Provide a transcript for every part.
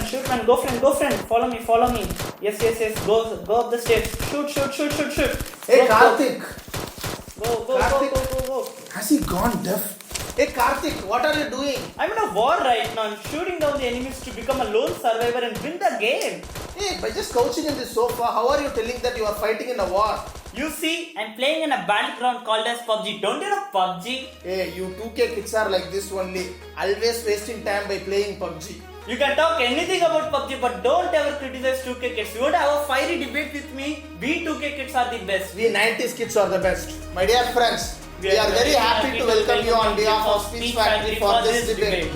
shoot man, go friend, follow me. Yes, go up the stairs, shoot. Hey Go, Karthik, go. has he gone deaf? Hey Karthik, what are you doing? I'm in a war right now, I'm shooting down the enemies to become a lone survivor and win the game. Hey, by just couching in the sofa, how are you telling that you are fighting in a war? You see, I'm playing in a battleground called as PUBG. Don't you know PUBG? Hey, you 2K kids are like this only, always wasting time by playing PUBG. You can talk anything about PUBG, but don't ever criticize 2K kids. You want to have a fiery debate with me? We 2K kids are the best. We 90s kids are the best. My dear friends, we are very happy to welcome you on behalf of Speech Factory for this debate.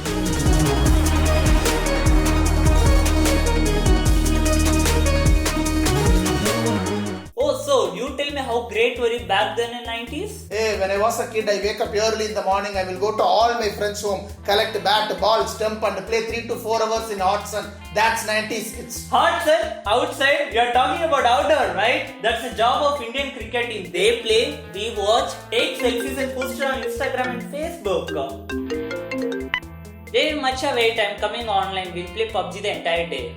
Oh, so you tell me how great were you back then in 90s? Hey, when I was a kid, I wake up early in the morning. I will go to all my friends' home, collect bat, ball, stump, and play 3 to 4 hours in hot sun. That's 90s kids. Hot sun, outside, you're talking about outdoor, right? That's the job of Indian cricket team. They play, we watch, take selfies and post it on Instagram and Facebook. There is much a wait, I'm coming online, we'll play PUBG the entire day.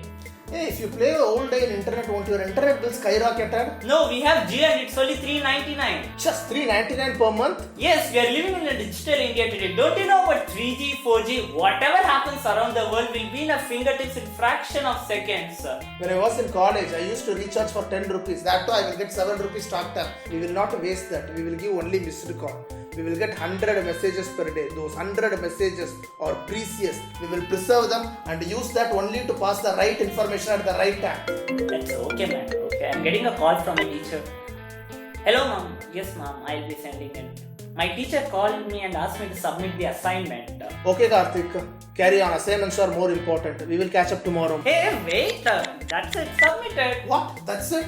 Hey, if you play a whole day in internet, won't your internet bill skyrocketed? No, we have Jio and it's only $3.99. Just $3.99 per month? Yes, we are living in a digital India today. Don't you know about 3G, 4G? Whatever happens around the world will be in a fingertips in fraction of seconds. When I was in college, I used to recharge for 10 rupees. That too, I will get 7 rupees talk time. We will not waste that. We will give only missed call. We will get 100 messages per day. Those 100 messages are precious. We will preserve them and use that only to pass the right information at the right time. That's okay, man. Okay, I'm getting a call from my teacher. Hello, mom. Yes, mom. I'll be sending it. My teacher called me and asked me to submit the assignment. Okay, Karthik. Carry on. Assignments are more important. We will catch up tomorrow. Hey, wait. That's it. Submitted. What? That's it?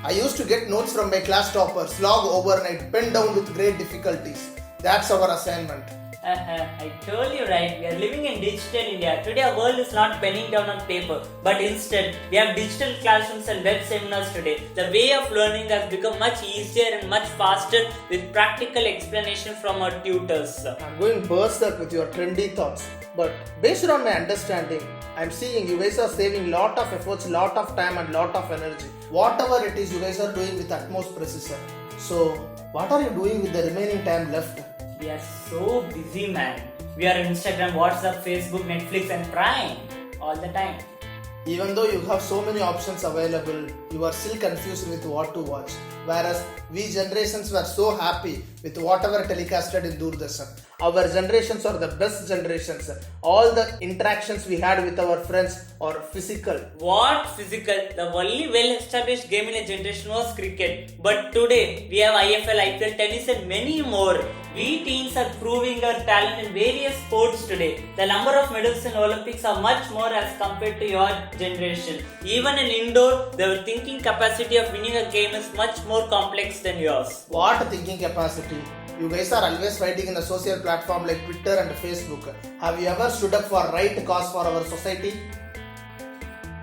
I used to get notes from my class toppers, log overnight, pen down with great difficulties. That's our assignment. I told you right, we are living in digital India. Today our world is not penning down on paper, but instead we have digital classrooms and web seminars today. The way of learning has become much easier and much faster with practical explanation from our tutors. I'm going berserk with your trendy thoughts, but based on my understanding, I'm seeing you guys are saving lot of efforts, lot of time and lot of energy. Whatever it is you guys are doing with utmost precision. So, what are you doing with the remaining time left? We are so busy, man. We are on Instagram, WhatsApp, Facebook, Netflix and Prime all the time. Even though you have so many options available, you are still confused with what to watch. Whereas we generations were so happy with whatever telecasted in Doordarshan. Our generations are the best generations. All the interactions we had with our friends are physical. What physical? The only well-established game in a generation was cricket. But today, we have IFL, IPL, tennis and many more. We teens are proving our talent in various sports today. The number of medals in Olympics are much more as compared to your generation. Even in indoor, the thinking capacity of winning a game is much more complex than yours. What thinking capacity? You guys are always fighting in a social platform like Twitter and Facebook. Have you ever stood up for right cause for our society?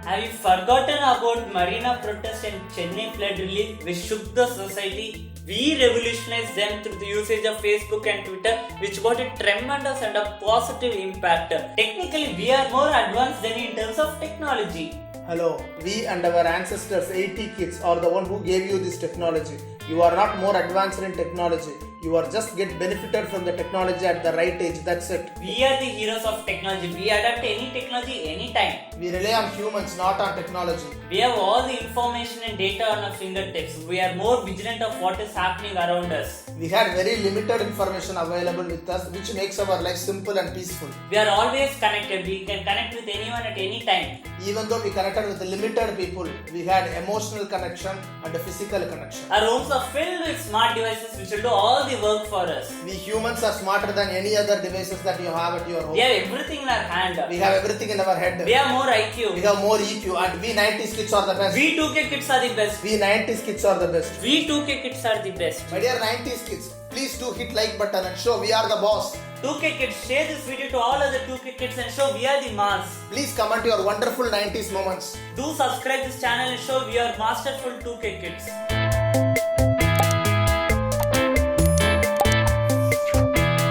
Have you forgotten about Marina protest and Chennai flood relief which shook the society? We revolutionized them through the usage of Facebook and Twitter, which got a tremendous and a positive impact. Technically, we are more advanced than in terms of technology. Hello, we and our ancestors 80 kids are the one who gave you this technology. You are not more advanced in technology. You are just get benefited from the technology at the right age. That's it. We are the heroes of technology. We adapt any technology anytime. We rely on humans, not on technology. We have all the information and data on our fingertips. We are more vigilant of what is happening around us. We had very limited information available with us, which makes our life simple and peaceful. We are always connected. We can connect with anyone at any time. Even though we connected with limited people, we had emotional connection and a physical connection. Our homes are filled with smart devices which will do all the work for us. We humans are smarter than any other devices that you have at your home. We have everything in our hand. We have everything in our head. We have more IQ. We have more EQ, and we 90s kids are the best. We 2K kids are the best. We 90s kids are the best. We 2K kids are the best. My dear 90s kids, please do hit like button and show we are the boss. 2K kids, share this video to all other 2K kids and show we are the mass. Please comment your wonderful 90s moments. Do subscribe this channel and show we are masterful 2K kids.